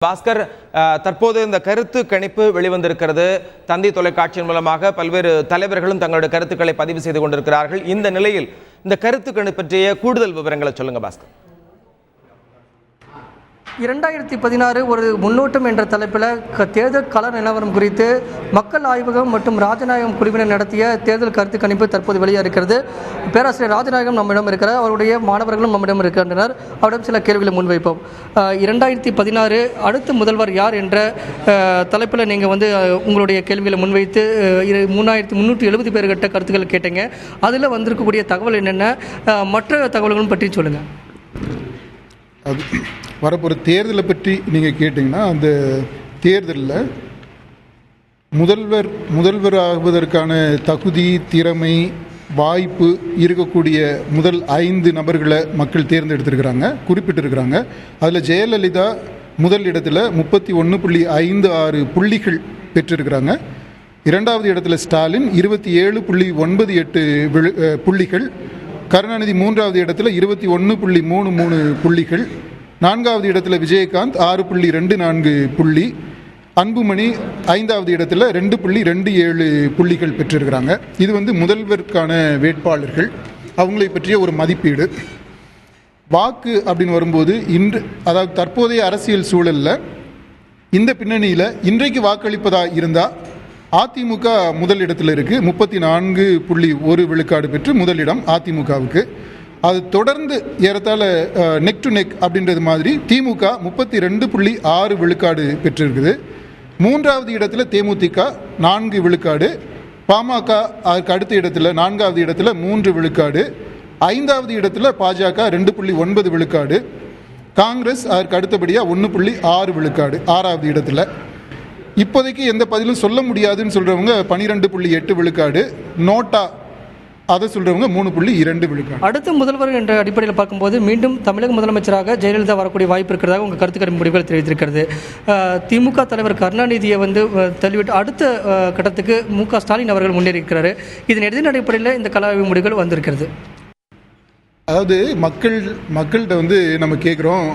பாஸ்கர், தற்போது இந்த கருத்து கணிப்பு வெளிவந்திருக்கிறது. தந்தி தொலைக்காட்சியின் மூலமாக பல்வேறு தலைவர்களும் தங்களுடைய கருத்துக்களை பதிவு செய்து கொண்டிருக்கிறார்கள். இந்த நிலையில் இந்த கருத்து கணிப்பு பற்றிய கூடுதல் விவரங்களை சொல்லுங்க பாஸ்கர். 2016 ஒரு முன்னோட்டம் என்ற தலைப்பில் தேர்தல் கள நிலவரம் குறித்து மக்கள் ஆய்வகம் மற்றும் ராஜநாயகம் குழுவினர் நடத்திய தேர்தல் கருத்து கணிப்பு தற்போது வெளியே இருக்கிறது. பேராசிரியர் ராஜநாயகம் நம்மிடம் இருக்கிறார், அவருடைய மாணவர்களும் நம்மிடம் இருக்கின்றனர். அவரிடம் சில கேள்விகளை முன்வைப்போம். 2016 அடுத்த முதல்வர் யார் என்ற தலைப்பில் நீங்கள் உங்களுடைய கேள்விகளை முன்வைத்து 3370 பேர்கிட்ட கருத்துக்கள் கேட்டீங்க. அதில் வந்திருக்கக்கூடிய தகவல் என்னென்ன, மற்ற தகவல்களும் பற்றி சொல்லுங்கள். அது வரப்போகிற தேர்தலை பற்றி நீங்கள் கேட்டிங்கன்னா, அந்த தேர்தலில் முதல்வர் ஆகுவதற்கான தகுதி, திறமை, வாய்ப்பு இருக்கக்கூடிய முதல் 5 நபர்களை மக்கள் தேர்ந்தெடுத்திருக்கிறாங்க, குறிப்பிட்டிருக்கிறாங்க. அதில் ஜெயலலிதா முதல் இடத்துல 31.56 புள்ளிகள் பெற்றிருக்கிறாங்க. இரண்டாவது இடத்துல ஸ்டாலின் 27.98 புள்ளிகள். கருணாநிதி மூன்றாவது இடத்துல 21.33 புள்ளிகள். நான்காவது இடத்துல விஜயகாந்த் 6.24 புள்ளி. அன்புமணி ஐந்தாவது இடத்துல 2.27 புள்ளிகள் பெற்றிருக்கிறாங்க. இது முதல்வருக்கான வேட்பாளர்கள், அவங்களை பற்றிய ஒரு மதிப்பீடு. வாக்கு அப்படின்னு வரும்போது அதாவது தற்போதைய அரசியல் சூழலில் இந்த பின்னணியில் இன்றைக்கு வாக்களிப்பதா இருந்தால் அதிமுக முதல் இடத்துல இருக்குது, 34.1 விழுக்காடு பெற்று முதலிடம் அதிமுகவுக்கு. அது தொடர்ந்து ஏறத்தாழ நெக் டு நெக் அப்படின்றது மாதிரி திமுக 32.6 விழுக்காடு பெற்றிருக்குது. மூன்றாவது இடத்துல தேமுதிக 4 விழுக்காடு, பாமக அதுக்கு அடுத்த இடத்துல 4வது இடத்துல 3 விழுக்காடு, 5வது இடத்துல பாஜக 2.9 விழுக்காடு, காங்கிரஸ் அதற்கு அடுத்தபடியாக 1.6 விழுக்காடு 6வது இடத்துல. இப்போதைக்கு எந்த பதிலும் சொல்ல முடியாதுன்னு சொல்கிறவங்க 12.8 விழுக்காடு, நோட்டா அதை சொல்கிறவங்க 3.2 விழுக்காடு. அடுத்த முதல்வர் என்ற அடிப்படையில் பார்க்கும்போது மீண்டும் தமிழக முதலமைச்சராக ஜெயலலிதா வரக்கூடிய வாய்ப்பு இருக்கிறதாக உங்கள் கருத்துக்கணிப்பு முடிவுகள் தெரிவித்திருக்கிறது. திமுக தலைவர் கருணாநிதியை தள்ளிவிட்டு அடுத்த கட்டத்துக்கு மு.க. ஸ்டாலின் அவர்கள் முன்னேறியிருக்கிறாரு. இதன் எதிரின் அடிப்படையில் இந்த கலாய்வு முடிவுகள் வந்திருக்கிறது. அதாவது மக்கள்கிட்ட நம்ம கேட்குறோம்,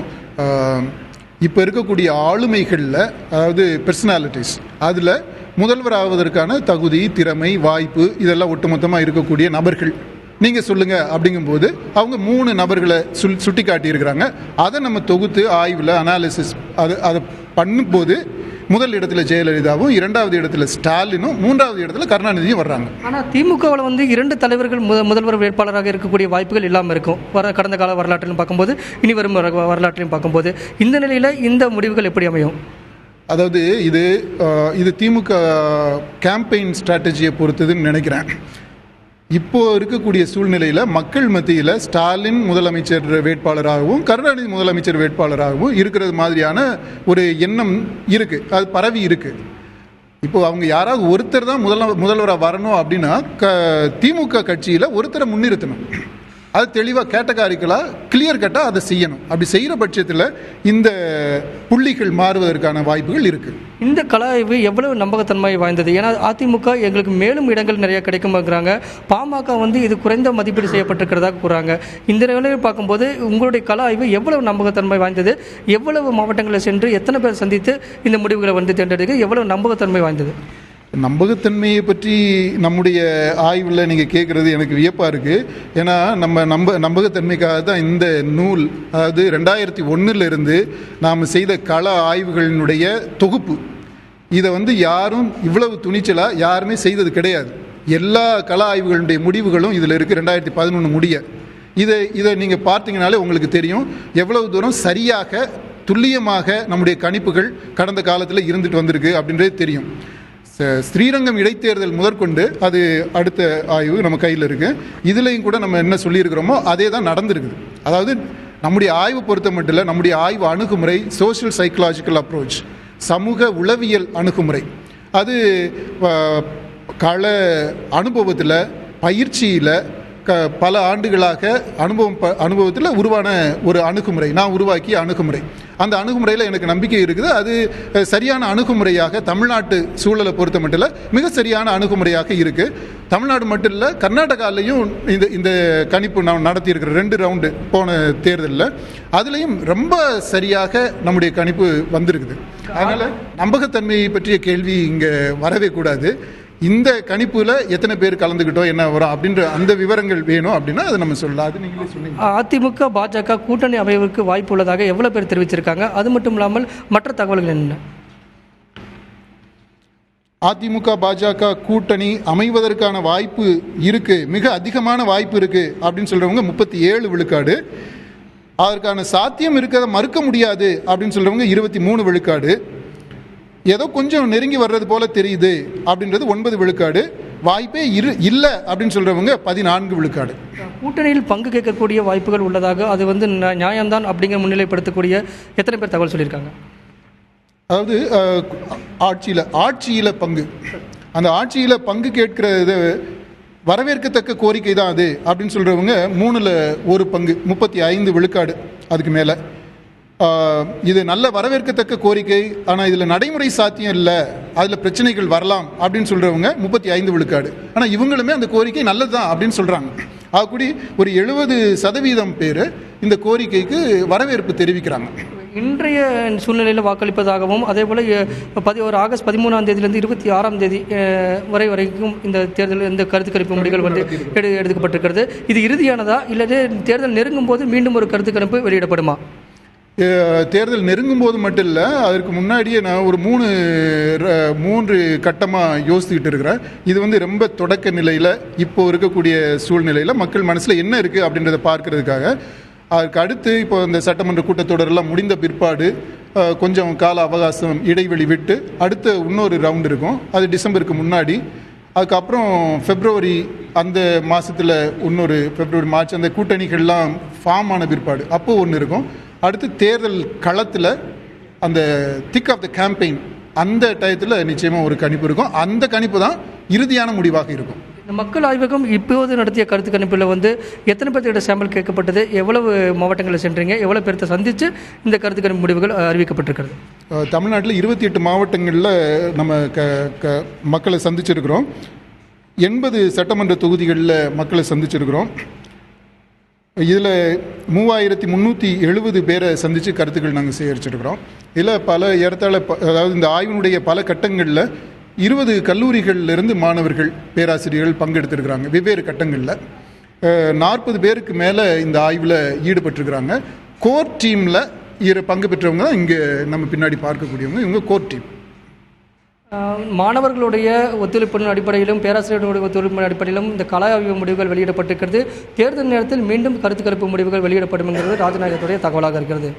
இப்போ இருக்கக்கூடிய ஆளுமைகளில், அதாவது பர்சனாலிட்டிஸ், அதில் முதல்வர் ஆவதற்கான தகுதி, திறமை, வாய்ப்பு இதெல்லாம் ஒட்டுமொத்தமாக இருக்கக்கூடிய நபர்கள் நீங்கள் சொல்லுங்கள் அப்படிங்கும்போது அவங்க 3 நபர்களை சுட்டி காட்டியிருக்கிறாங்க. அதை நம்ம தொகுத்து ஆய்வில் அனாலிசிஸ் அதை பண்ணும்போது முதல் இடத்துல ஜெயலலிதாவும், 2வது இடத்துல ஸ்டாலினும், 3வது இடத்துல கருணாநிதியும் வர்றாங்க. ஆனால் திமுகவில் 2 தலைவர்கள் முதல்வர் வேட்பாளராக இருக்கக்கூடிய வாய்ப்புகள் இல்லாமல் இருக்கும். கடந்த கால வரலாற்றிலும் பார்க்கும்போது, இனி வரும் வரலாற்றிலும் பார்க்கும்போது, இந்த நிலையில் இந்த முடிவுகள் எப்படி அமையும்? அதாவது இது திமுக கேம்பெயின் ஸ்ட்ராட்டஜியை பொறுத்ததுன்னு நினைக்கிறேன். இப்போ இருக்கக்கூடிய சூழ்நிலையில் மக்கள் மத்தியில் ஸ்டாலின் முதலமைச்சர் வேட்பாளராகவும் கருணாநிதி முதலமைச்சர் வேட்பாளராகவும் இருக்கிறது மாதிரியான ஒரு எண்ணம் இருக்குது, அது பரவி இருக்குது. இப்போது அவங்க யாராவது ஒருத்தர் தான் முதல்வராக வரணும் அப்படின்னா திமுக கட்சியில் ஒருத்தரை முன்னிறுத்தணும். அது தெளிவாக கேட்டகாரிக்கலாக கிளியர் கட்டாக அதை செய்யணும். அப்படி செய்கிற பட்சத்தில் இந்த புள்ளிகள் மாறுவதற்கான வாய்ப்புகள் இருக்குது. இந்த கலாய்வு எவ்வளவு நம்பகத்தன்மை வாய்ந்தது? ஏன்னா அதிமுக எங்களுக்கு மேலும் இடங்கள் நிறைய கிடைக்கும்ங்கிறாங்க, பாமக இது குறைந்த மதிப்பீடு செய்யப்பட்டிருக்கிறதாக கூறாங்க. இந்த நிலையில் பார்க்கும்போது உங்களுடைய கலாய்வு எவ்வளவு நம்பகத்தன்மை வாய்ந்தது? எவ்வளவு மாவட்டங்களில் சென்று எத்தனை பேர் சந்தித்து இந்த முடிவுகளை தேர்ந்தெடுக்க எவ்வளவு நம்பகத்தன்மை வாய்ந்தது? நம்பகத்தன்மையை பற்றி நம்முடைய ஆய்வில் நீங்கள் கேட்குறது எனக்கு வியப்பாக இருக்குது. ஏன்னா நம்பகத்தன்மைக்காக தான் இந்த நூல், அதாவது 2001 நாம் செய்த கள ஆய்வுகளினுடைய தொகுப்பு. இதை யாரும் இவ்வளவு துணிச்சலாக யாருமே செய்தது கிடையாது. எல்லா கள ஆய்வுகளுடைய முடிவுகளும் இதில் இருக்குது. 2011 முடிய இதை நீங்கள் பார்த்தீங்கனாலே உங்களுக்கு தெரியும் எவ்வளவு தூரம் சரியாக துல்லியமாக நம்முடைய கணிப்புகள் கடந்த காலத்தில் இருந்துட்டு வந்திருக்கு அப்படின்றது தெரியும். ஸ்ரீரங்கம் இடைத்தேர்தல் முதற்கொண்டு அது அடுத்த ஆய்வு நம்ம கையில் இருக்குது. இதுலேயும் கூட நம்ம என்ன சொல்லியிருக்கிறோமோ அதே தான் நடந்திருக்குது. அதாவது நம்முடைய ஆய்வு பொறுத்த மட்டும் இல்லை, நம்முடைய ஆய்வு அணுகுமுறை சோஷியல் சைக்கலாஜிக்கல் அப்ரோச், சமூக உளவியல் அணுகுமுறை, அது கள அனுபவத்தில், பயிற்சியில், பல ஆண்டுகளாக அனுபவத்தில் உருவான ஒரு அணுகுமுறை, நான் உருவாக்கிய அணுகுமுறை. அந்த அணுகுமுறையில் எனக்கு நம்பிக்கை இருக்குது. அது சரியான அணுகுமுறையாக தமிழ்நாட்டு சூழலை பொறுத்த மட்டும் இல்லை மிக சரியான அணுகுமுறையாக இருக்குது. தமிழ்நாடு மட்டும் இல்லை, கர்நாடகாலையும் இந்த கணிப்பு நான் நடத்தியிருக்கிறேன் 2 ரவுண்டு போன தேர்தலில். அதுலேயும் ரொம்ப சரியாக நம்முடைய கணிப்பு வந்திருக்குது. அதனால் நம்பகத்தன்மையை பற்றிய கேள்வி இங்கே வரவே கூடாது. இந்த கணிப்புல எத்தனை பேர் கலந்துக்கிட்டோம், என்ன வரும் அப்படின்ற அந்த விவரங்கள் வேணும் அப்படின்னா அதை நம்ம சொல்லலாம். அது நீங்களே சொன்னீங்க. அதிமுக பாஜக கூட்டணி அமைவதற்கு வாய்ப்பு உள்ளதாக எவ்வளோ பேர் தெரிவிச்சிருக்காங்க? அது மட்டும் இல்லாமல் மற்ற தகவல்கள் என்ன? அதிமுக பாஜக கூட்டணி அமைவதற்கான வாய்ப்பு இருக்கு, மிக அதிகமான வாய்ப்பு இருக்கு அப்படின்னு சொல்றவங்க 37 விழுக்காடு. அதற்கான சாத்தியம் இருக்கிறத மறுக்க முடியாது அப்படின்னு சொல்றவங்க 23 விழுக்காடு. ஏதோ கொஞ்சம் நெருங்கி வர்றது போல தெரியுது அப்படின்றது 9 விழுக்காடு. வாய்ப்பே இல்லை அப்படின்னு சொல்றவங்க 14 விழுக்காடு. கூட்டணியில் பங்கு கேட்கக்கூடிய வாய்ப்புகள் உள்ளதாக, அது வந்து நியாயம்தான் அப்படிங்கிற முன்னிலைப்படுத்தக்கூடிய எத்தனை பேர் தகவல் சொல்லியிருக்காங்க? அதாவது ஆட்சியில் பங்கு, அந்த ஆட்சியில் பங்கு கேட்கிறது வரவேற்கத்தக்க கோரிக்கை தான் அது அப்படின்னு சொல்றவங்க 3ல் 1 பங்கு 35 விழுக்காடு. அதுக்கு மேலே இது நல்ல வரவேற்கத்தக்க கோரிக்கை, ஆனால் இதில் நடைமுறை சாத்தியம் இல்லை, அதில் பிரச்சனைகள் வரலாம் அப்படின்னு சொல்கிறவங்க 35 விழுக்காடு. ஆனால் இவங்களுமே அந்த கோரிக்கை நல்லது தான் அப்படின்னு சொல்கிறாங்க. ஆகக்கூடி ஒரு 70% பேர் இந்த கோரிக்கைக்கு வரவேற்பு தெரிவிக்கிறாங்க. இன்றைய சூழ்நிலையில் வாக்களிப்பதாகவும், அதே போல் ஆகஸ்ட் 13ஆம் தேதியிலிருந்து 26ஆம் தேதி வரைக்கும் இந்த தேர்தல் இந்த கருத்து கணிப்பு முடிவுகள் வந்து எடுக்கப்பட்டிருக்கிறது. இது இறுதியானதா, இல்லது தேர்தல் நெருங்கும் போது மீண்டும் ஒரு கருத்து கணிப்பு வெளியிடப்படுமா? தேர்தல் நெருங்கும் போது மட்டும் இல்லை, அதற்கு முன்னாடியே நான் ஒரு 3 கட்டமாக யோசிச்சுக்கிட்டு இருக்கிறேன். இது வந்து ரொம்ப தொடக்க நிலையில், இப்போ இருக்கக்கூடிய சூழ்நிலையில் மக்கள் மனசில் என்ன இருக்குது அப்படின்றத பார்க்கறதுக்காக. அதுக்கு அடுத்து இப்போ இந்த சட்டமன்ற கூட்டத்தொடரெல்லாம் முடிந்த பிற்பாடு கொஞ்சம் கால அவகாசம் இடைவெளி விட்டு அடுத்த இன்னொரு ரவுண்டு இருக்கும். அது டிசம்பருக்கு முன்னாடி. அதுக்கப்புறம் பிப்ரவரி அந்த மாதத்தில் இன்னொரு பிப்ரவரி மார்ச் அந்த கூட்டணிகள்லாம் ஃபார்ம் ஆன பிற்பாடு அப்போது ஒன்று இருக்கும். அடுத்து தேர்தல் களத்தில் அந்த திக் ஆஃப் த கேம்பெயின் அந்த டயத்தில் நிச்சயமாக ஒரு கணிப்பு இருக்கும். அந்த கணிப்பு தான் இறுதியான முடிவாக இருக்கும். இந்த மக்கள் ஆய்வகம் இப்போது நடத்திய கருத்து கணிப்பில் வந்து எத்தனை பேர்த்திட்ட சாம்பிள் கேட்கப்பட்டது, எவ்வளவு மாவட்டங்களில் சென்றீங்க, எவ்வளோ பேர்த்த சந்தித்து இந்த கருத்து கணிப்பு முடிவுகள் அறிவிக்கப்பட்டிருக்கிறது? தமிழ்நாட்டில் 28 மாவட்டங்களில் நம்ம மக்களை சந்திச்சிருக்கிறோம். 80 சட்டமன்ற தொகுதிகளில் மக்களை சந்திச்சிருக்கிறோம். இதில் 3370 பேரை சந்தித்து கருத்துக்கள் நாங்கள் சேகரிச்சிருக்கிறோம். இதில் பல இடத்தால அதாவது இந்த ஆய்வினுடைய பல கட்டங்களில் 20 கல்லூரிகளிலிருந்து மாணவர்கள் பேராசிரியர்கள் பங்கெடுத்திருக்கிறாங்க. வெவ்வேறு கட்டங்களில் 40 பேருக்கு மேலே இந்த ஆய்வில் ஈடுபட்டிருக்கிறாங்க. கோர் டீமில் பங்கு பெற்றவங்க தான் இங்கே நம்ம பின்னாடி பார்க்கக்கூடியவங்க. இவங்க கோர் டீம். மாணவர்களுடைய ஒத்துழைப்பின் அடிப்படையிலும் பேராசிரியர்களுடைய ஒத்துழைப்பின் அடிப்படையிலும் இந்த கல ஆய்வு முடிவுகள் வெளியிடப்பட்டிருக்கிறது. தேர்தல் நேரத்தில் மீண்டும் கருத்து கணிப்பு முடிவுகள் வெளியிடப்படும் என்கிறது ராஜநாயகத்துடைய தகவலாக இருக்கிறது.